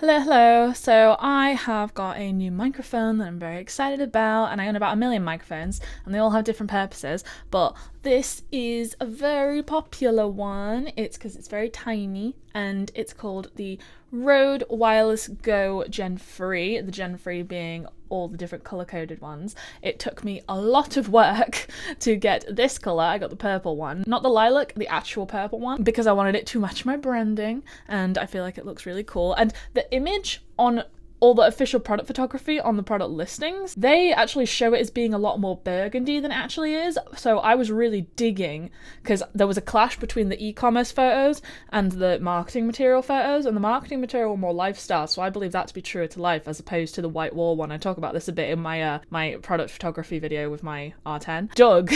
Hello. So I have got a new microphone that I'm very excited about, and I own about a million microphones, and they all have different purposes. But this is a very popular one. It's because it's very tiny, and it's called the Rode Wireless Go Gen 3. The Gen 3 being all the different color coded ones. It took me a lot of work to get this color. I got the purple one, not the lilac, the actual purple one, because I wanted it to match my branding, and I feel like it looks really cool. And the image on all the official product photography on the product listings, they actually show it as being a lot more burgundy than it actually is. So I was really digging, because there was a clash between the e-commerce photos and the marketing material photos, and the marketing material were more lifestyle, so I believe that to be truer to life as opposed to the white wall one. I talk about this a bit in my my product photography video with my R10. Dug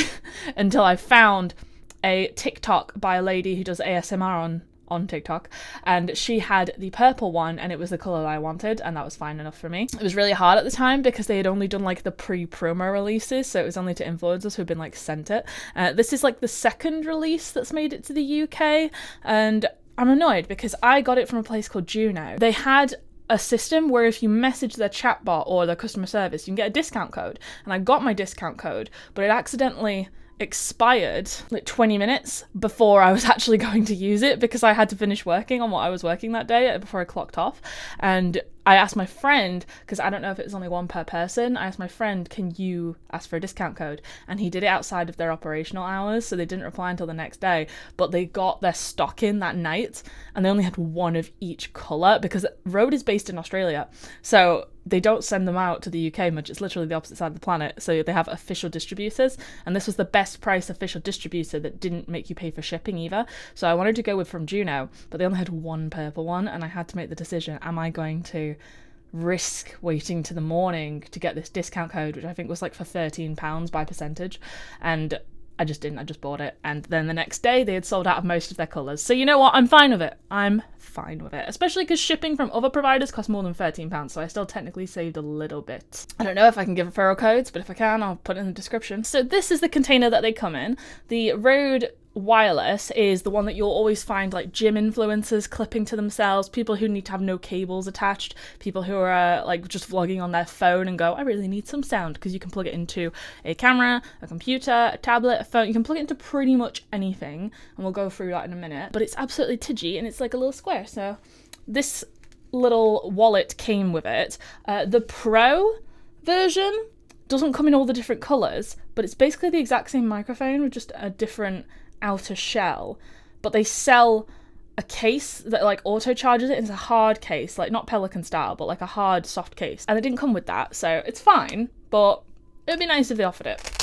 until I found a TikTok by a lady who does ASMR on TikTok, and she had the purple one, and it was the colour that I wanted, and that was fine enough for me. It was really hard at the time because they had only done like the pre-promo releases, so it was only to influencers who'd been like sent it. This is like the second release that's made it to the UK, and I'm annoyed because I got it from a place called Juno. They had a system where if you message their chatbot or their customer service, you can get a discount code, and I got my discount code, but it accidentally expired like 20 minutes before I was actually going to use it because I had to finish working on what I was working that day before I clocked off. And I asked my friend, because I don't know if it was only one per person, I asked my friend, can you ask for a discount code? And he did it outside of their operational hours, so they didn't reply until the next day, but they got their stock in that night, and they only had one of each colour, because Rode is based in Australia, so they don't send them out to the UK much. It's literally the opposite side of the planet, so they have official distributors, and this was the best price official distributor that didn't make you pay for shipping either. So I wanted to go with from Juno, but they only had one purple one, and I had to make the decision, am I going to risk waiting to the morning to get this discount code, which I think was like for £13 by percentage, and I just didn't. I just bought it, and then the next day they had sold out of most of their colours. So you know what? I'm fine with it. I'm fine with it, especially because shipping from other providers costs more than £13, so I still technically saved a little bit. I don't know if I can give referral codes, but if I can, I'll put it in the description. So this is the container that they come in. The Rode Wireless is the one that you'll always find like gym influencers clipping to themselves, people who need to have no cables attached, people who are like just vlogging on their phone and go, I really need some sound, because you can plug it into a camera, a computer, a tablet, a phone. You can plug it into pretty much anything, and we'll go through that in a minute. But it's absolutely tidgy, and it's like a little square. So this little wallet came with it. The Pro version doesn't come in all the different colours, but it's basically the exact same microphone with just a different outer shell, but they sell a case that like auto charges it. It's a hard case, like not Pelican style, but like a hard soft case, and they didn't come with that, so it's fine, but it'd be nice if they offered it.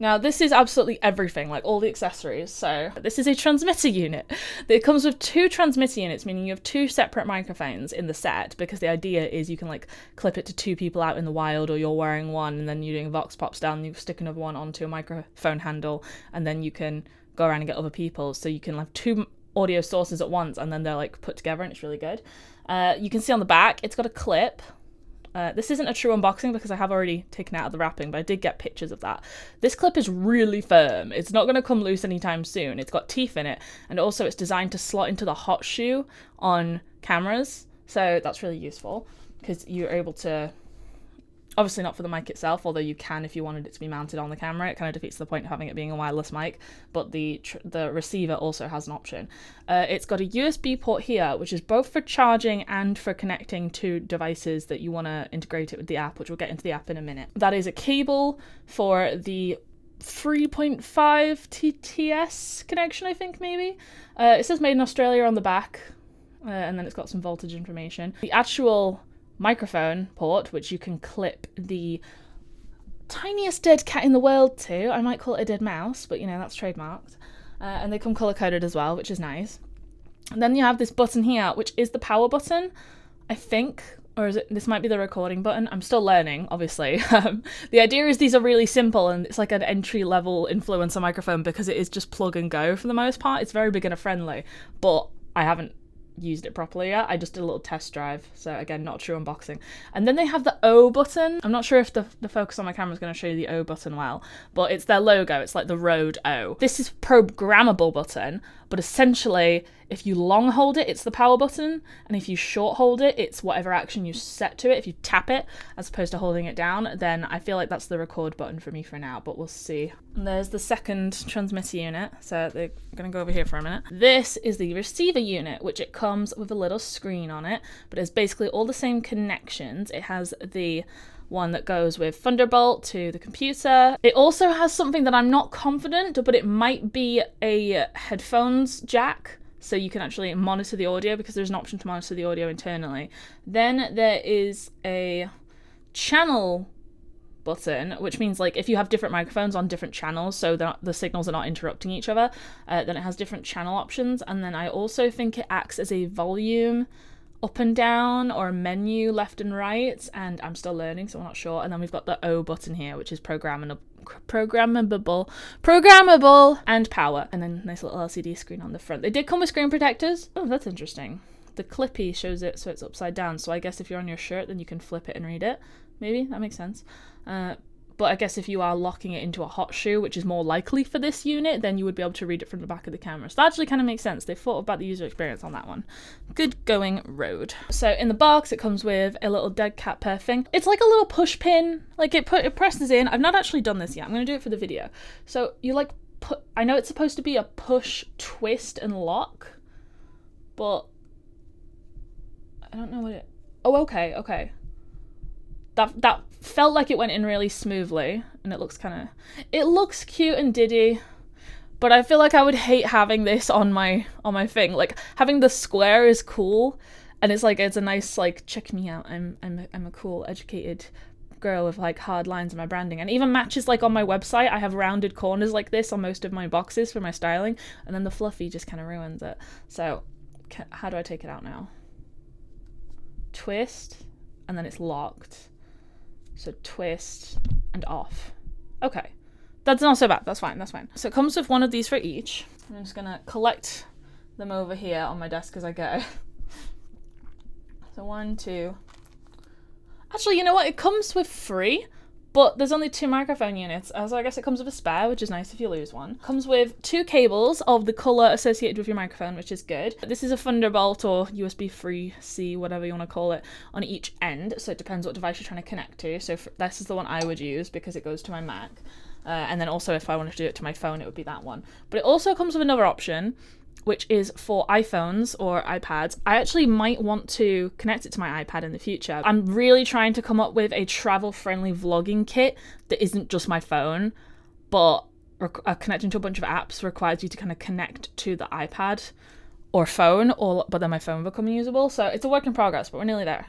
Now this is absolutely everything, like all the accessories. So this is a transmitter unit. It comes with two transmitter units, meaning you have two separate microphones in the set, because the idea is you can like clip it to two people out in the wild, or you're wearing one and then you're doing vox pops down and you stick another one onto a microphone handle, and then you can go around and get other people, so you can have two audio sources at once, and then they're like put together, and it's really good. You can see on the back it's got a clip. This isn't a true unboxing because I have already taken it out of the wrapping, but I did get pictures of that. This clip is really firm. It's not going to come loose anytime soon. It's got teeth in it, and also it's designed to slot into the hot shoe on cameras, so that's really useful because you're able to, obviously not for the mic itself, although you can if you wanted it to be mounted on the camera. It kind of defeats the point of having it being a wireless mic, but the receiver also has an option. It's got a USB port here, which is both for charging and for connecting to devices that you want to integrate it with the app, which we'll get into the app in a minute. That is a cable for the 3.5 TTS connection, I think, maybe. It says made in Australia on the back, and then it's got some voltage information. The actual microphone port, which you can clip the tiniest dead cat in the world to. I might call it a dead mouse, but you know, that's trademarked. And they come color coded as well, which is nice. And then you have this button here, which is the power button, I think, or is it? This might be the recording button. I'm still learning, obviously. The idea is these are really simple, and it's like an entry-level influencer microphone because it is just plug and go for the most part. It's very beginner friendly, but I haven't used it properly yet. I just did a little test drive, so again, not a true unboxing. And then they have the O button. I'm not sure if the focus on my camera is going to show you the O button well, but it's their logo. It's like the Rode O. This is a programmable button, but essentially If you long hold it, it's the power button, and if you short hold it, it's whatever action you set to it. If you tap it as opposed to holding it down, then I feel like that's the record button for me for now, but we'll see. And there's the second transmitter unit, so they're gonna go over here for a minute. This is the receiver unit, which it comes with a little screen on it, but it's basically all the same connections. It has the one that goes with Thunderbolt to the computer. It also has something that I'm not confident, but it might be a headphones jack, so you can actually monitor the audio, because there's an option to monitor the audio internally. Then there is a channel button, which means like if you have different microphones on different channels, so the signals are not interrupting each other, then it has different channel options. And then I also think it acts as a volume up and down, or a menu left and right, and I'm still learning, so I'm not sure. And then we've got the O button here, which is programmable, and power, and then nice little LCD screen on the front. They did come with screen protectors. Oh, that's interesting. The clippy shows it so it's upside down, so I guess if you're on your shirt, then you can flip it and read it. Maybe that makes sense. But I guess if you are locking it into a hot shoe, which is more likely for this unit, then you would be able to read it from the back of the camera. So that actually kind of makes sense. They thought about the user experience on that one. Good going road. So in the box, it comes with a little dead cat purr thing. It's like a little push pin. Like it presses in. I've not actually done this yet. I'm going to do it for the video. So you like I know it's supposed to be a push, twist, and lock, but I don't know what it... Oh, okay. That felt like it went in really smoothly, and it looks cute and diddy, but I feel like I would hate having this on my thing. Like having the square is cool, and it's a nice like, check me out, I'm a cool educated girl with like hard lines in my branding, and even matches like on my website. I have rounded corners like this on most of my boxes for my styling, and then the fluffy just kind of ruins it. So how do I take it out now? Twist, and then it's locked. So twist and off. Okay, that's not so bad. That's fine. So it comes with one of these for each. I'm just gonna collect them over here on my desk as I go. So 1, 2. Actually, you know what? It comes with 3, but there's only 2 microphone units. So I guess it comes with a spare, which is nice if you lose one. Comes with 2 cables of the color associated with your microphone, which is good. This is a Thunderbolt or USB 3C, whatever you want to call it, on each end. So it depends what device you're trying to connect to. So this is the one I would use because it goes to my Mac. And then also if I wanted to do it to my phone, it would be that one. But it also comes with another option, which is for iPhones or iPads. I actually might want to connect it to my iPad in the future. I'm really trying to come up with a travel-friendly vlogging kit that isn't just my phone, but connecting to a bunch of apps requires you to kind of connect to the iPad or phone, but then my phone will become usable. So it's a work in progress, but we're nearly there.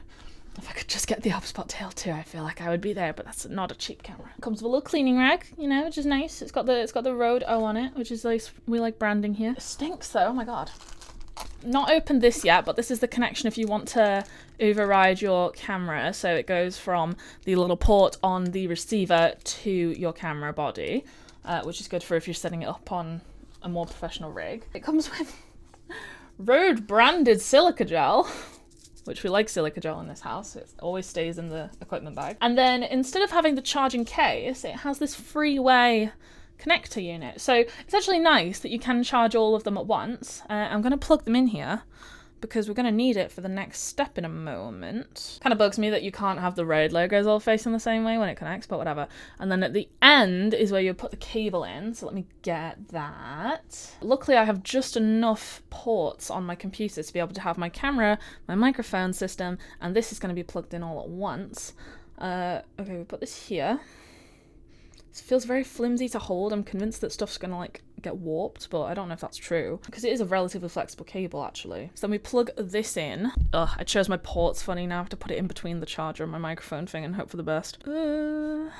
If I could just get the Upspot Tail 2, I feel like I would be there, but that's not a cheap camera. It comes with a little cleaning rag, which is nice. It's got the Rode O on it, which is nice. We like branding here. It stinks though, oh my god. Not opened this yet, but this is the connection if you want to override your camera. So it goes from the little port on the receiver to your camera body, which is good for if you're setting it up on a more professional rig. It comes with Rode branded silica gel, which we like silica gel in this house. It always stays in the equipment bag. And then instead of having the charging case, it has this freeway connector unit. So it's actually nice that you can charge all of them at once. I'm going to plug them in here because we're going to need it for the next step in a moment. Kind of bugs me that you can't have the Rode logos all facing the same way when it connects, but whatever. And then at the end is where you put the cable in. So let me get that. Luckily, I have just enough ports on my computer to be able to have my camera, my microphone system, and this is going to be plugged in all at once. Okay, we put this here. It feels very flimsy to hold. I'm convinced that stuff's gonna like get warped, but I don't know if that's true because it is a relatively flexible cable actually. So then we plug this in. Ugh, I chose my ports funny. Now I have to put it in between the charger and my microphone thing and hope for the best. And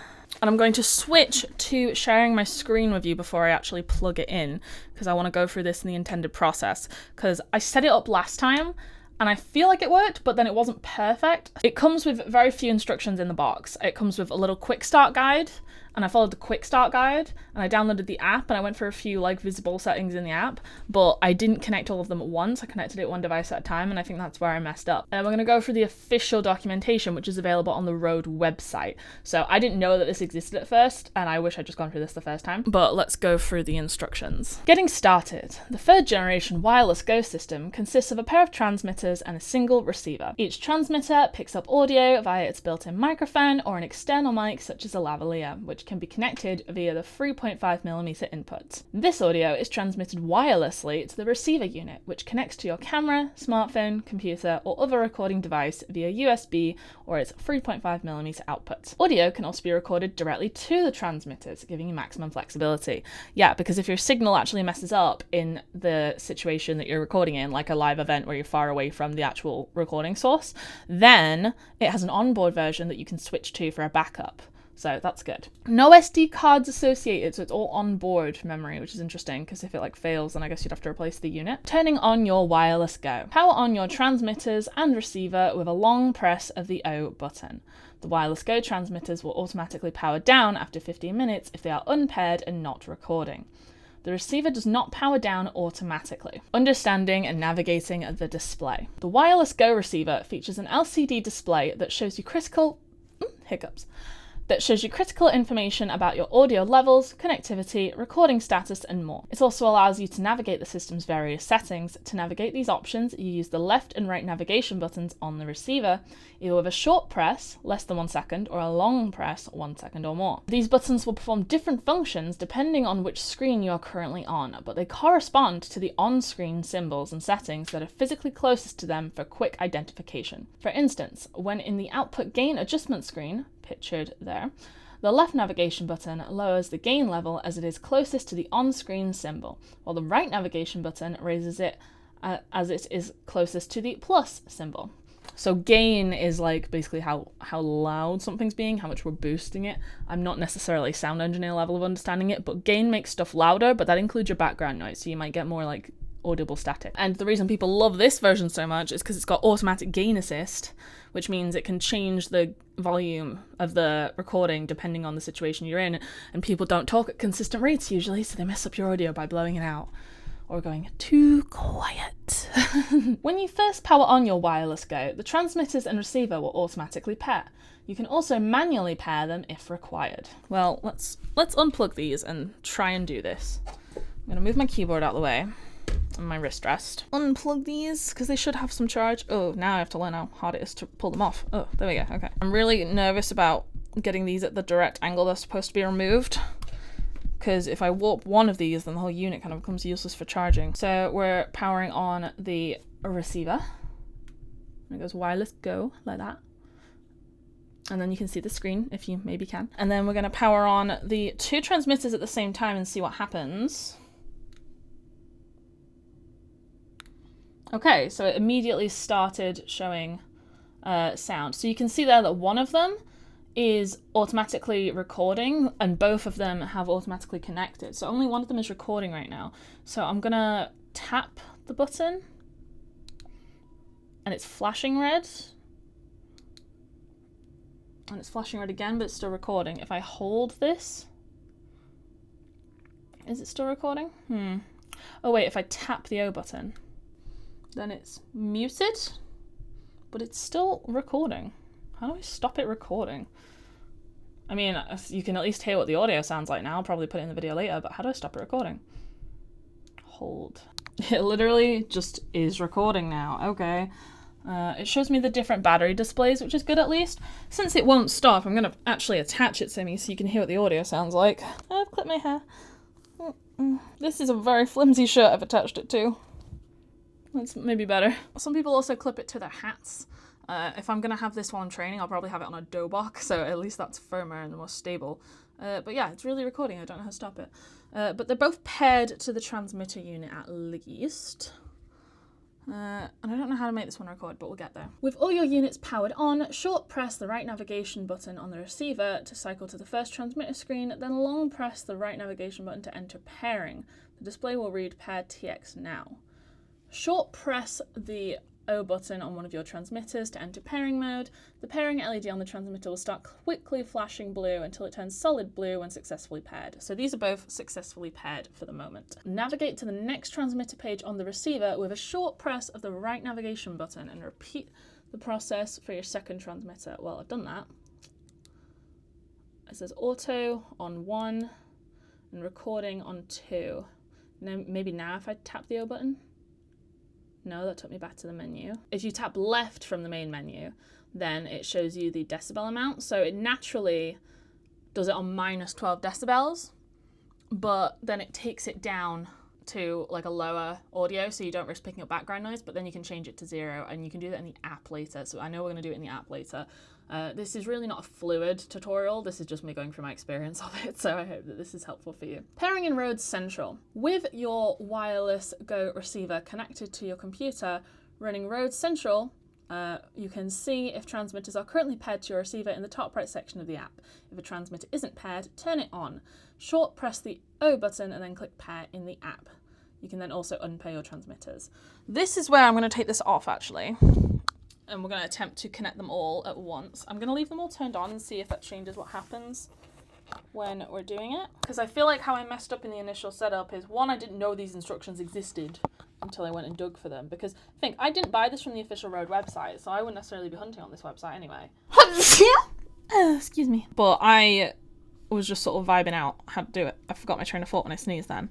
I'm going to switch to sharing my screen with you before I actually plug it in because I want to go through this in the intended process because I set it up last time and I feel like it worked, but then it wasn't perfect. It comes with very few instructions in the box. It comes with a little quick start guide, and I followed the quick start guide, and I downloaded the app, and I went for a few like visible settings in the app, but I didn't connect all of them at once. I connected it one device at a time, and I think that's where I messed up. And we're going to go through the official documentation, which is available on the Rode website. So I didn't know that this existed at first, and I wish I'd just gone through this the first time. But let's go through the instructions. Getting started. The third generation wireless Go system consists of a pair of transmitters and a single receiver. Each transmitter picks up audio via its built-in microphone or an external mic such as a lavalier, which can be connected via the 3.5mm input. This audio is transmitted wirelessly to the receiver unit, which connects to your camera, smartphone, computer, or other recording device via USB or its 3.5mm output. Audio can also be recorded directly to the transmitters, giving you maximum flexibility. Yeah, because if your signal actually messes up in the situation that you're recording in, like a live event where you're far away from the actual recording source, then it has an onboard version that you can switch to for a backup. So that's good. No SD cards associated, so it's all onboard memory, which is interesting because if it like fails, then I guess you'd have to replace the unit. Turning on your wireless Go. Power on your transmitters and receiver with a long press of the O button. The wireless Go transmitters will automatically power down after 15 minutes if they are unpaired and not recording. The receiver does not power down automatically. Understanding and navigating the display. The wireless Go receiver features an LCD display that shows you critical information about your audio levels, connectivity, recording status, and more. It also allows you to navigate the system's various settings. To navigate these options, you use the left and right navigation buttons on the receiver, either with a short press, less than 1 second, or a long press, 1 second or more. These buttons will perform different functions depending on which screen you are currently on, but they correspond to the on-screen symbols and settings that are physically closest to them for quick identification. For instance, when in the output gain adjustment screen, pictured there, the left navigation button lowers the gain level as it is closest to the on-screen symbol, while the right navigation button raises it as it is closest to the plus symbol. So gain is like basically how loud something's being, how much we're boosting it. I'm not necessarily sound engineer level of understanding it, but gain makes stuff louder, but that includes your background noise, so you might get more like audible static. And the reason people love this version so much is because it's got automatic gain assist, which means it can change the volume of the recording depending on the situation you're in, and people don't talk at consistent rates usually, so they mess up your audio by blowing it out or going too quiet. When you first power on your wireless Go, the transmitters and receiver will automatically pair. You can also manually pair them if required. Well, let's unplug these and try and do this. I'm gonna move my keyboard out of the way and my wrist rest. Unplug these because they should have some charge. Oh, now I have to learn how hard it is to pull them off. Oh, there we go. Okay. I'm really nervous about getting these at the direct angle they're supposed to be removed, because if I warp one of these, then the whole unit kind of becomes useless for charging. So we're powering on the receiver. And it goes wireless Go like that. And then you can see the screen if you maybe can. And then we're going to power on the two transmitters at the same time and see what happens. Okay, so it immediately started showing sound. So you can see there that one of them is automatically recording and both of them have automatically connected. So only one of them is recording right now. So I'm gonna tap the button and it's flashing red. And it's flashing red again, but it's still recording. If I hold this, is it still recording? Oh wait, if I tap the O button, then it's muted, but it's still recording. How do I stop it recording? I mean, you can at least hear what the audio sounds like now. I'll probably put it in the video later, but how do I stop it recording? Hold. It literally just is recording now. Okay. It shows me the different battery displays, which is good at least. Since it won't stop, I'm going to actually attach it to me so you can hear what the audio sounds like. I've clipped my hair. This is a very flimsy shirt I've attached it to. That's maybe better. Some people also clip it to their hats. If I'm going to have this while I'm training, I'll probably have it on a dobok, so at least that's firmer and more stable. But yeah, it's really recording. I don't know how to stop it. But they're both paired to the transmitter unit at least. And I don't know how to make this one record, but we'll get there. With all your units powered on, short press the right navigation button on the receiver to cycle to the first transmitter screen, then long press the right navigation button to enter pairing. The display will read pair TX now. Short press the O button on one of your transmitters to enter pairing mode. The pairing LED on the transmitter will start quickly flashing blue until it turns solid blue when successfully paired. So these are both successfully paired for the moment. Navigate to the next transmitter page on the receiver with a short press of the right navigation button and repeat the process for your second transmitter. Well, I've done that. It says auto on 1 and recording on 2. Now, maybe now if I tap the O button. No, that took me back to the menu. If you tap left from the main menu, then it shows you the decibel amount. So it naturally does it on minus 12 decibels, but then it takes it down to like a lower audio so you don't risk picking up background noise, but then you can change it to 0 and you can do that in the app later. So I know we're going to do it in the app later. This is really not a fluid tutorial, this is just me going through my experience of it, so I hope that this is helpful for you. Pairing in Rode Central. With your wireless Go receiver connected to your computer running Rode Central, you can see if transmitters are currently paired to your receiver in the top right section of the app. If a transmitter isn't paired, turn it on. Short press the O button and then click pair in the app. You can then also unpair your transmitters. This is where I'm going to take this off actually. And we're going to attempt to connect them all at once. I'm going to leave them all turned on and see if that changes what happens when we're doing it. Because I feel like how I messed up in the initial setup is, one, I didn't know these instructions existed until I went and dug for them. Because I didn't buy this from the official Rode website, so I wouldn't necessarily be hunting on this website anyway. Excuse me. But I was just sort of vibing out how to do it. I forgot my train of thought when I sneezed then.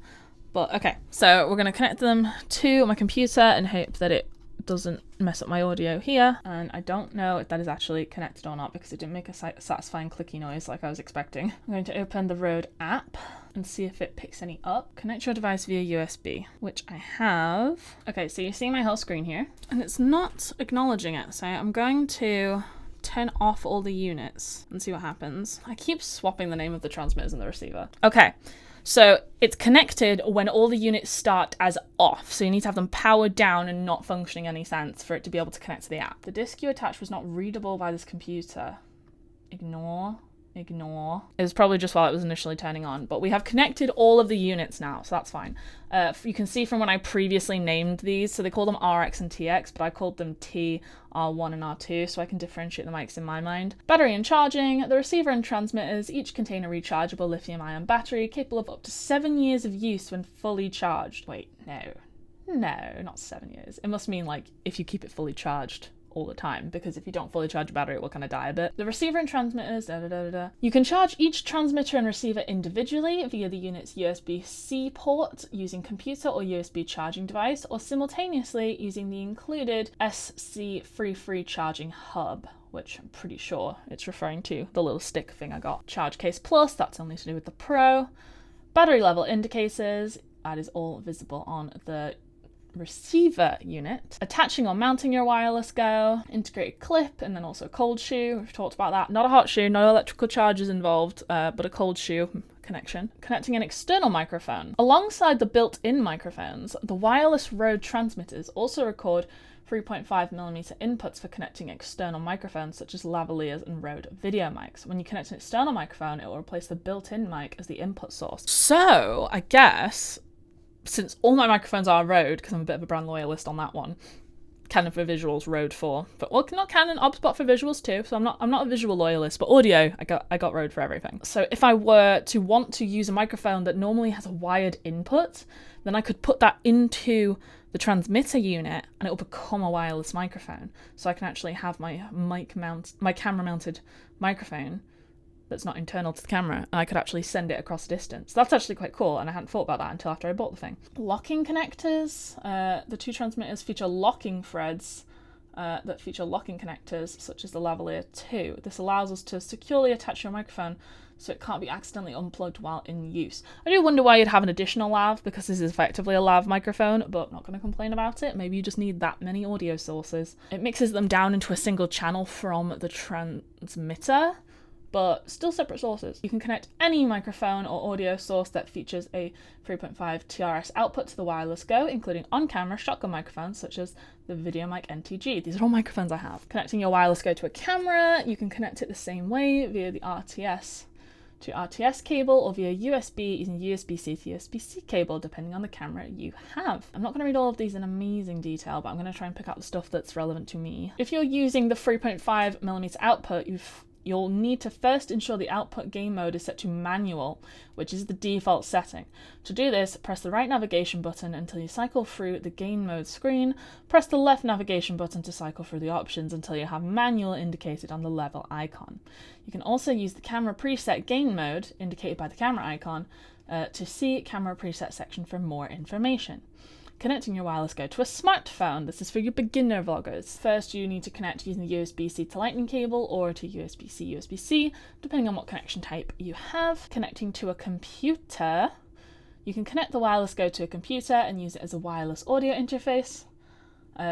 But okay, so we're going to connect them to my computer and hope that it doesn't mess up my audio here, and I don't know if that is actually connected or not because it didn't make a satisfying clicky noise like I was expecting. I'm going to open the Rode app and see if it picks any up. Connect your device via USB, which I have. Okay, so you see my whole screen here and it's not acknowledging it, so I'm going to turn off all the units and see what happens. I keep swapping the name of the transmitters and the receiver. Okay. So it's connected when all the units start as off. So you need to have them powered down and not functioning in any sense for it to be able to connect to the app. The disk you attached was not readable by this computer. Ignore. It was probably just while it was initially turning on, but we have connected all of the units now, so that's fine. You can see from when I previously named these, so they call them RX and TX, but I called them T, R1 and R2, so I can differentiate the mics in my mind. Battery and charging. The receiver and transmitters each contain a rechargeable lithium-ion battery capable of up to 7 years of use when fully charged. Wait, no, not 7 years. It must mean like if you keep it fully charged all the time, because if you don't fully charge a battery it will kind of die a bit. The receiver and transmitters, You can charge each transmitter and receiver individually via the unit's USB-C port using computer or USB charging device, or simultaneously using the included SC free charging hub, which I'm pretty sure it's referring to the little stick thing I got. Charge case plus, that's only to do with the Pro. Battery level indicators, that is all visible on the receiver unit. Attaching or mounting your wireless Go, integrated clip, and then also cold shoe. We've talked about that. Not a hot shoe, no electrical charges involved, but a cold shoe connection. Connecting an external microphone. Alongside the built-in microphones, the wireless Rode transmitters also record 3.5mm inputs for connecting external microphones such as lavaliers and Rode video mics. When you connect an external microphone, it will replace the built-in mic as the input source. So, I guess since all my microphones are Rode, because I'm a bit of a brand loyalist on that one, Canon for visuals, Rode for, but well, not Canon, OBSBot for visuals too. So I'm not a visual loyalist, but audio, I got Rode for everything. So if I were to want to use a microphone that normally has a wired input, then I could put that into the transmitter unit and it will become a wireless microphone. So I can actually have my camera mounted microphone that's not internal to the camera, and I could actually send it across distance. That's actually quite cool, and I hadn't thought about that until after I bought the thing. Locking connectors. The two transmitters feature locking threads that feature locking connectors, such as the lavalier 2. This allows us to securely attach your microphone so it can't be accidentally unplugged while in use. I do wonder why you'd have an additional lav, because this is effectively a lav microphone, but not going to complain about it. Maybe you just need that many audio sources. It mixes them down into a single channel from the transmitter, but still separate sources. You can connect any microphone or audio source that features a 3.5 TRS output to the wireless Go, including on-camera shotgun microphones such as the VideoMic NTG. These are all microphones I have. Connecting your wireless Go to a camera, you can connect it the same way via the RTS to RTS cable or via USB using USB-C to USB-C cable, depending on the camera you have. I'm not going to read all of these in amazing detail, but I'm going to try and pick out the stuff that's relevant to me. If you're using the 3.5mm output, you'll need to first ensure the output gain mode is set to manual, which is the default setting. To do this, press the right navigation button until you cycle through the gain mode screen. Press the left navigation button to cycle through the options until you have manual indicated on the level icon. You can also use the camera preset gain mode, indicated by the camera icon, to see camera preset section for more information. Connecting your wireless go to a smartphone. This is for your beginner vloggers. First, you need to connect using the USB-C to Lightning cable or to USB-C, USB-C, depending on what connection type you have. Connecting to a computer. You can connect the wireless go to a computer and use it as a wireless audio interface,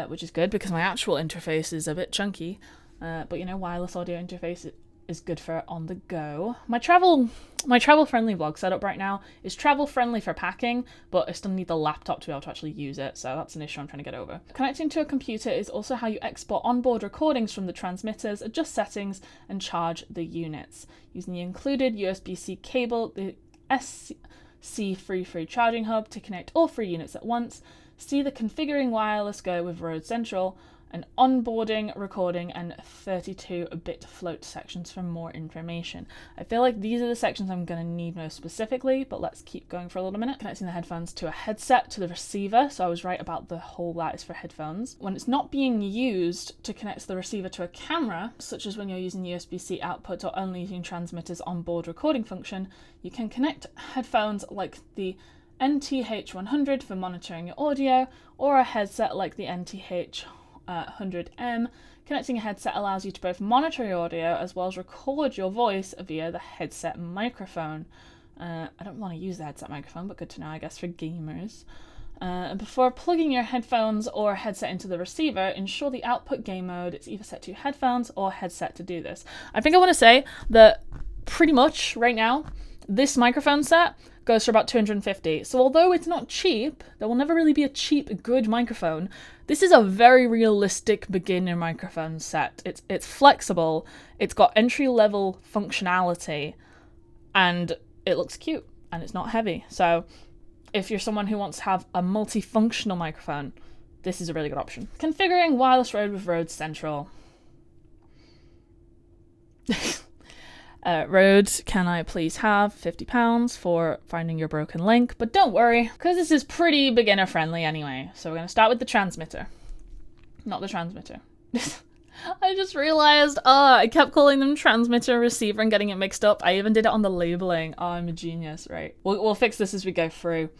which is good because my actual interface is a bit chunky. But you know, wireless audio interface is good for on the go. My travel friendly vlog setup right now is travel friendly for packing, but I still need the laptop to be able to actually use it, so that's an issue I'm trying to get over. Connecting to a computer is also how you export onboard recordings from the transmitters, adjust settings, and charge the units. Using the included USB-C cable, the SC free charging hub to connect all 3 units at once. See the configuring wireless go with Rode Central, an onboarding, recording, and 32-bit float sections for more information. I feel like these are the sections I'm going to need most specifically, but let's keep going for a little minute. Connecting the headphones to a headset to the receiver, so I was right about the whole that is for headphones. When it's not being used to connect the receiver to a camera, such as when you're using USB-C output or only using transmitters onboard recording function, you can connect headphones like the NTH100 for monitoring your audio, or a headset like the NTH 100M. Connecting a headset allows you to both monitor your audio as well as record your voice via the headset microphone. I don't want to use the headset microphone, but good to know, I guess, for gamers. Before plugging your headphones or headset into the receiver, ensure the output gain mode is either set to headphones or headset to do this. I think I want to say that pretty much right now, this microphone set goes for about $250. So although it's not cheap, there will never really be a cheap, good microphone. This is a very realistic beginner microphone set. It's flexible, it's got entry-level functionality, and it looks cute, and it's not heavy. So if you're someone who wants to have a multifunctional microphone, this is a really good option. Configuring wireless Rode with Rode Central. Rode, can I please have £50 for finding your broken link? But don't worry, because this is pretty beginner friendly anyway. So we're going to start with the transmitter. Not the transmitter. I just realized, I kept calling them transmitter, receiver, and getting it mixed up. I even did it on the labeling. Oh, I'm a genius, right? We'll fix this as we go through.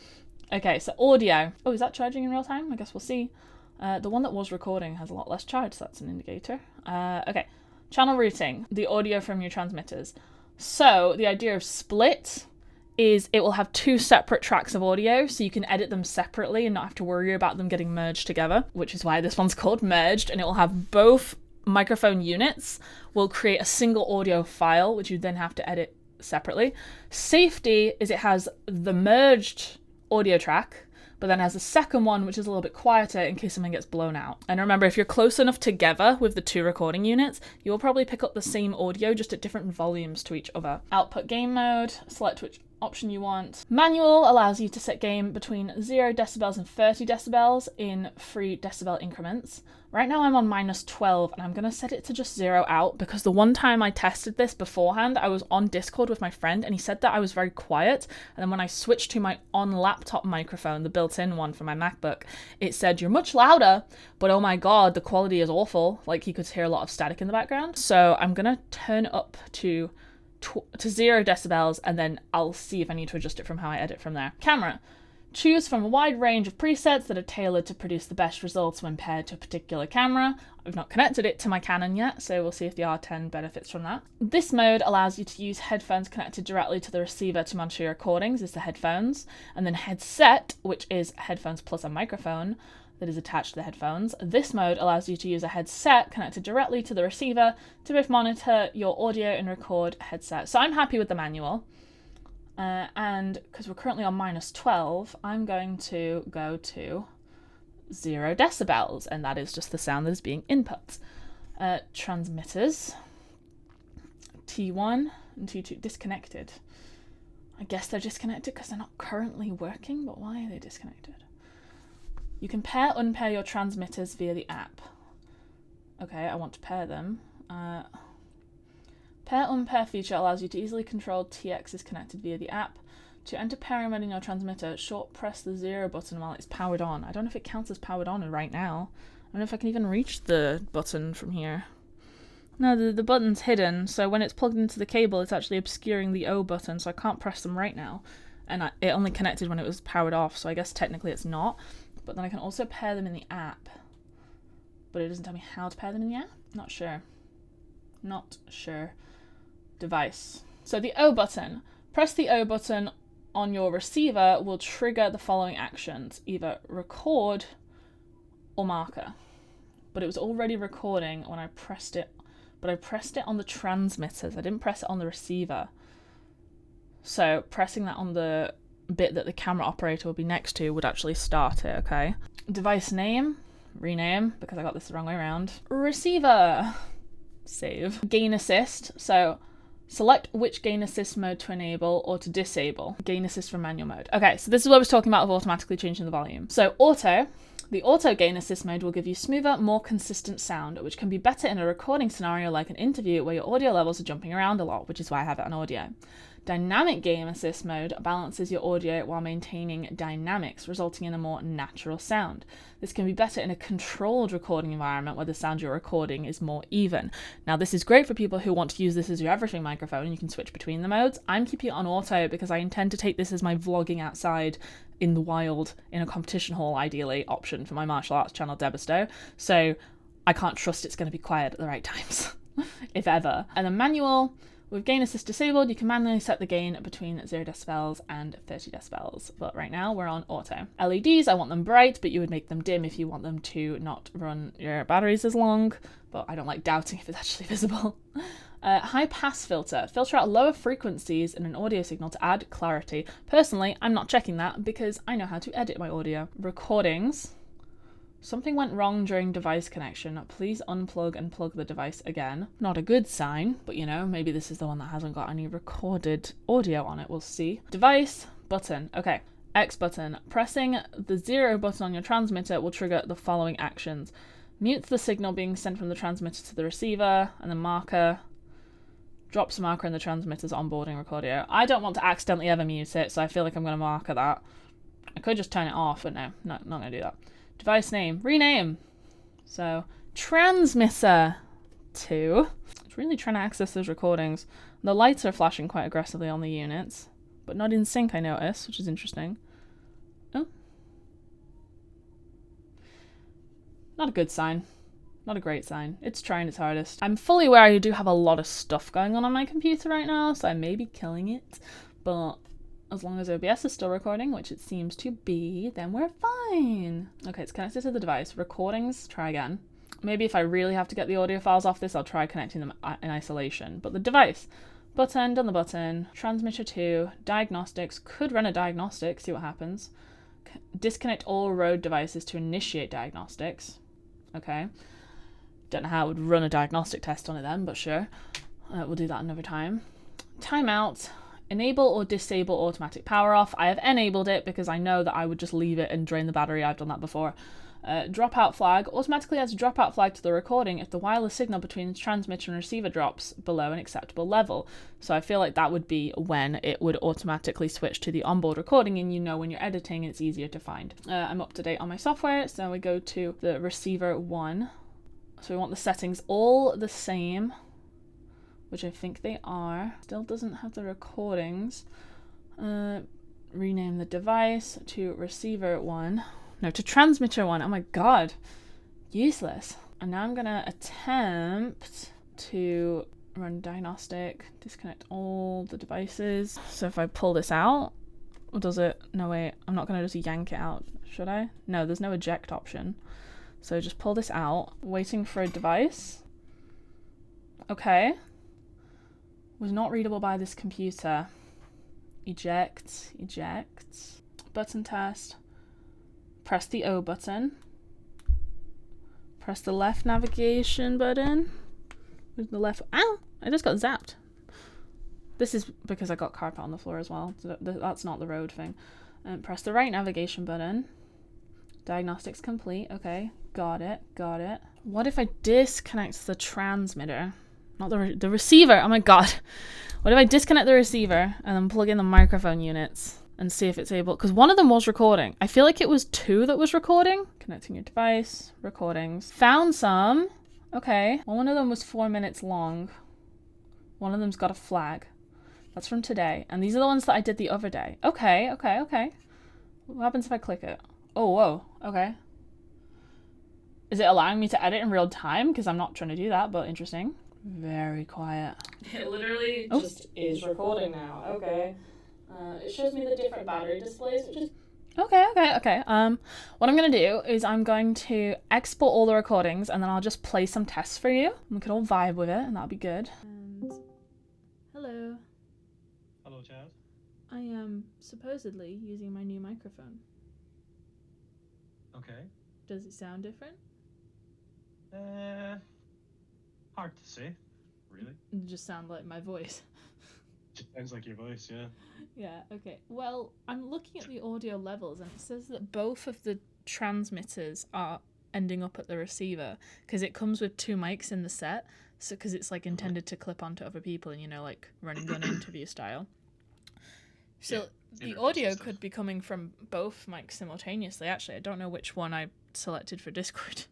Okay, so audio. Oh, is that charging in real time? I guess we'll see. The one that was recording has a lot less charge, so that's an indicator. Okay. Channel routing, the audio from your transmitters. So the idea of split is it will have 2 separate tracks of audio, so you can edit them separately and not have to worry about them getting merged together, which is why this one's called merged, and it will have both microphone units will create a single audio file, which you then have to edit separately. Safety is it has the merged audio track, but then has a second one which is a little bit quieter in case something gets blown out. And remember, if you're close enough together with the 2 recording units, you'll probably pick up the same audio just at different volumes to each other. Output gain mode, select which option you want. Manual allows you to set gain between 0 decibels and 30 decibels in 3 decibel increments. Right now I'm on -12 and I'm going to set it to just 0 out because the one time I tested this beforehand, I was on Discord with my friend and he said that I was very quiet, and then when I switched to my on-laptop microphone, the built-in one for my MacBook, it said you're much louder, but oh my god, the quality is awful. Like, you could hear a lot of static in the background. So I'm going to turn it up to 0 decibels, and then I'll see if I need to adjust it from how I edit from there. Camera. Choose from a wide range of presets that are tailored to produce the best results when paired to a particular camera. I've not connected it to my Canon yet, so we'll see if the R10 benefits from that. This mode allows you to use headphones connected directly to the receiver to monitor your recordings, is the headphones, and then headset, which is headphones plus a microphone that is attached to the headphones. This mode allows you to use a headset connected directly to the receiver to both monitor your audio and record headset. So I'm happy with the manual. And because we're currently on -12, I'm going to go to 0 decibels, and that is just the sound that is being input. Transmitters. T1, and two disconnected. I guess they're disconnected because they're not currently working, but why are they disconnected? You can unpair your transmitters via the app. Okay, I want to pair them. Pair-unpair feature allows you to easily control TXs connected via the app. To enter pairing mode in your transmitter, short press the 0 button while it's powered on. I don't know if it counts as powered on right now. I don't know if I can even reach the button from here. No, the button's hidden, so when it's plugged into the cable, it's actually obscuring the O button, so I can't press them right now. And it only connected when it was powered off, so I guess technically it's not. But then I can also pair them in the app. But it doesn't tell me how to pair them in the app? Not sure. Not sure. Device. So the O button. Press the O button on your receiver will trigger the following actions. Either record or marker. But it was already recording when I pressed it. But I pressed it on the transmitters. I didn't press it on the receiver. So pressing that on the bit that the camera operator will be next to would actually start it, okay? Device name. Rename, because I got this the wrong way around. Receiver. Save. Gain assist. So select which gain assist mode to enable or to disable. Gain assist from manual mode. Okay, so this is what I was talking about of automatically changing the volume. So auto. The auto gain assist mode will give you smoother, more consistent sound, which can be better in a recording scenario like an interview where your audio levels are jumping around a lot, which is why I have it on audio. Dynamic gain assist mode balances your audio while maintaining dynamics, resulting in a more natural sound. This can be better in a controlled recording environment where the sound you're recording is more even. Now, this is great for people who want to use this as your everything microphone and you can switch between the modes. I'm keeping it on auto because I intend to take this as my vlogging outside in the wild, in a competition hall, ideally, option for my martial arts channel, Debisto. So I can't trust it's going to be quiet at the right times, if ever. And then manual. With gain assist disabled, you can manually set the gain between 0 decibels and 30 decibels, but right now we're on auto. LEDs, I want them bright, but you would make them dim if you want them to not run your batteries as long, but I don't like doubting if it's actually visible. High pass filter. Filter out lower frequencies in an audio signal to add clarity. Personally, I'm not checking that because I know how to edit my audio. Recordings. Something went wrong during device connection. Please unplug and plug the device again. Not a good sign, but you know, maybe this is the one that hasn't got any recorded audio on it. We'll see. Device, button. Okay, X button. Pressing the 0 button on your transmitter will trigger the following actions. Mute the signal being sent from the transmitter to the receiver, and the marker. Drops a marker in the transmitter's onboarding recorder. I don't want to accidentally ever mute it, so I feel like I'm going to marker that. I could just turn it off, but no, not going to do that. Device name, rename. So, transmitter 2. It's really trying to access those recordings. The lights are flashing quite aggressively on the units, but not in sync, I noticed, which is interesting. Oh. Not a good sign. Not a great sign. It's trying its hardest. I'm fully aware I do have a lot of stuff going on my computer right now, so I may be killing it, but as long as OBS is still recording, which it seems to be, then we're fine. Okay, it's connected to the device. Recordings, try again. Maybe if I really have to get the audio files off this, I'll try connecting them in isolation. But the device, button, done the button. Transmitter 2, diagnostics, could run a diagnostic, see what happens. Disconnect all Rode devices to initiate diagnostics. Okay. Don't know how it would run a diagnostic test on it then, but sure. We'll do that another time. Timeout. Enable or disable automatic power off. I have enabled it because I know that I would just leave it and drain the battery. I've done that before. Dropout flag. Automatically adds a dropout flag to the recording if the wireless signal between the transmitter and receiver drops below an acceptable level. So I feel like that would be when it would automatically switch to the onboard recording, and you know when you're editing it's easier to find. I'm up to date on my software, so we go to the receiver 1. So we want the settings all the same, which I think they are. Still doesn't have the recordings. Rename the device to receiver 1. No, to transmitter 1. Oh my god. Useless. And now I'm gonna attempt to run diagnostic, disconnect all the devices. So if I pull this out, or does it? No, wait, I'm not gonna just yank it out, should I? No, there's no eject option. So just pull this out, waiting for a device. Okay. Was not readable by this computer. Eject, eject. Button test. Press the O button. Press the left navigation button. With the left, ow! I just got zapped. This is because I got carpet on the floor as well. So that's not the road thing. Press the right navigation button. Diagnostics complete. Okay, got it. What if I disconnect the transmitter? Not the receiver. Oh my god. What if I disconnect the receiver and then plug in the microphone units and see if it's able... Because one of them was recording. I feel like it was 2 that was recording. Connecting your device. Recordings. Found some. Okay. Well, one of them was 4 minutes long. One of them's got a flag. That's from today. And these are the ones that I did the other day. Okay. What happens if I click it? Oh, whoa. Okay. Is it allowing me to edit in real time? Because I'm not trying to do that, but interesting. Very quiet. It literally just is recording now. Okay. It shows me the different battery displays, which is... Okay. What I'm going to do is I'm going to export all the recordings and then I'll just play some tests for you. We can all vibe with it and that'll be good. And... Hello. Hello, Chad. I am supposedly using my new microphone. Okay. Does it sound different? Hard to say, really. It just sound like my voice. Just sounds like your voice, yeah. Yeah, okay. Well, I'm looking at the audio levels and it says that both of the transmitters are ending up at the receiver because it comes with 2 mics in the set. So, because it's like intended to clip onto other people and, you know, like running gun interview style. So the audio could be coming from both mics simultaneously. Actually, I don't know which one I selected for Discord.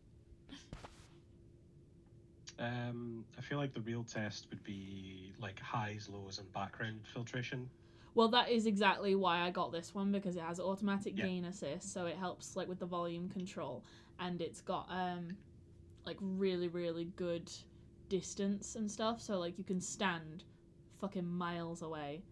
I feel like the real test would be like highs, lows, and background filtration. Well, that is exactly why I got this one, because it has automatic gain assist, so it helps like with the volume control, and it's got like really, really good distance and stuff, so like you can stand fucking miles away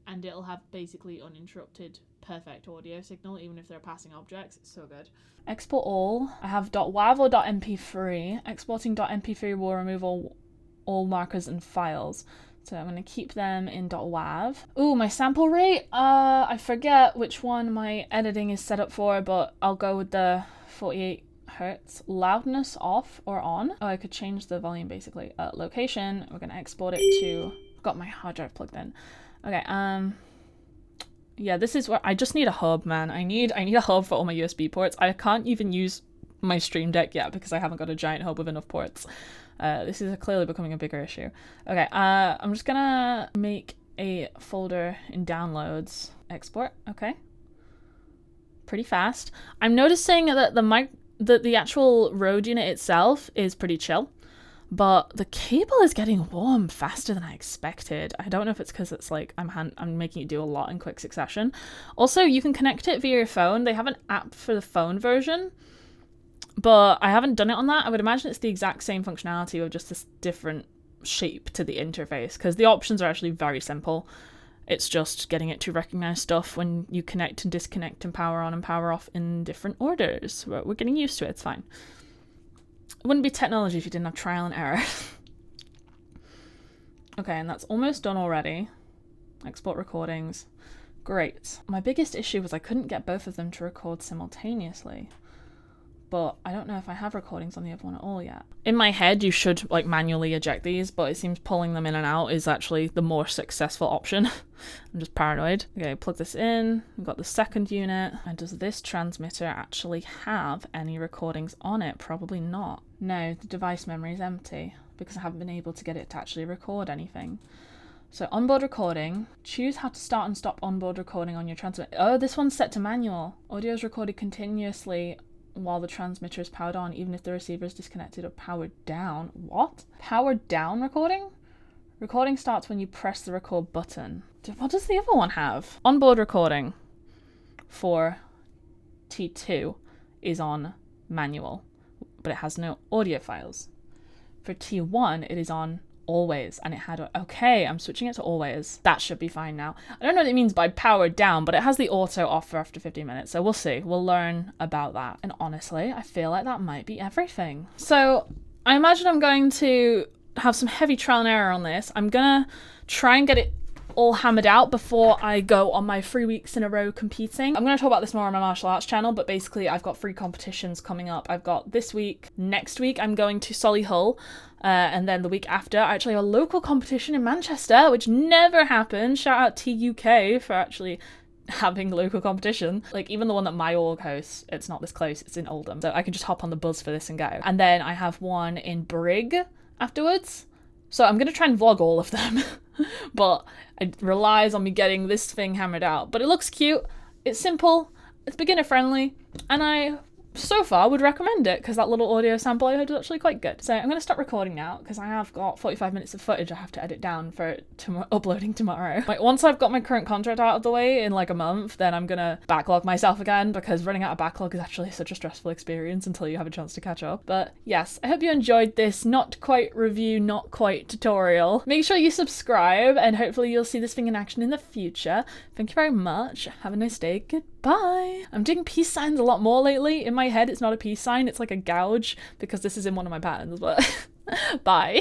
and it'll have basically uninterrupted perfect audio signal even if they're passing objects. It's so good. Export all. I have .wav or .mp3. Exporting .mp3 will remove all markers and files. So I'm going to keep them in .wav. Ooh, my sample rate? I forget which one my editing is set up for, but I'll go with the 48 hertz. Loudness off or on. Oh, I could change the volume basically. Location, we're going to export it to... I've got my hard drive plugged in. Okay, yeah, this is where I just need a hub, man. I need a hub for all my USB ports. I can't even use my Stream Deck yet because I haven't got a giant hub with enough ports. This is clearly becoming a bigger issue. Okay, I'm just gonna make a folder in downloads. Export, okay. Pretty fast. I'm noticing that the actual Rode unit itself is pretty chill. But the cable is getting warm faster than I expected. I don't know if it's because it's like I'm making it do a lot in quick succession. Also, you can connect it via your phone. They have an app for the phone version, but I haven't done it on that. I would imagine it's the exact same functionality with just this different shape to the interface because the options are actually very simple. It's just getting it to recognize stuff when you connect and disconnect and power on and power off in different orders. We're getting used to it. It's fine. It wouldn't be technology if you didn't have trial and error. Okay, and that's almost done already. Export recordings. Great. My biggest issue was I couldn't get both of them to record simultaneously. But I don't know if I have recordings on the other one at all yet. In my head, you should like manually eject these, but it seems pulling them in and out is actually the more successful option. I'm just paranoid. Okay, plug this in. We've got the second unit. And does this transmitter actually have any recordings on it? Probably not. No, the device memory is empty because I haven't been able to get it to actually record anything. So onboard recording, choose how to start and stop onboard recording on your transmitter. Oh, this one's set to manual. Audio is recorded continuously while the transmitter is powered on, even if the receiver is disconnected or powered down. What? Powered down recording? Recording starts when you press the record button. What does the other one have? Onboard recording for T2 is on manual, but it has no audio files. For T1, it is on always, and it had okay, I'm switching it to always. That should be fine now. I don't know what it means by powered down, but it has the auto off for after 15 minutes, so we'll see. We'll learn about that. And honestly, I feel like that might be everything. So I imagine I'm going to have some heavy trial and error on this. I'm gonna try and get it all hammered out before I go on my 3 weeks in a row competing. I'm going to talk about this more on my martial arts channel, but basically I've got 3 competitions coming up. I've got this week, next week I'm going to Solihull And then the week after, I actually have a local competition in Manchester, which never happened. Shout out to UK for actually having local competition. Like, even the one that my org hosts, it's not this close, it's in Oldham. So I can just hop on the bus for this and go. And then I have one in Brig afterwards. So I'm going to try and vlog all of them. But it relies on me getting this thing hammered out. But it looks cute, it's simple, it's beginner friendly, and I so far would recommend it because that little audio sample I heard was actually quite good. So I'm going to stop recording now because I have got 45 minutes of footage I have to edit down for uploading tomorrow. Like, once I've got my current contract out of the way in like a month, then I'm going to backlog myself again, because running out of backlog is actually such a stressful experience until you have a chance to catch up. But yes, I hope you enjoyed this not quite review, not quite tutorial. Make sure you subscribe and hopefully you'll see this thing in action in the future. Thank you very much. Have a nice day. Goodbye. I'm doing peace signs a lot more lately. In my head, it's not a peace sign, it's like a gouge, because this is in one of my patterns, but bye.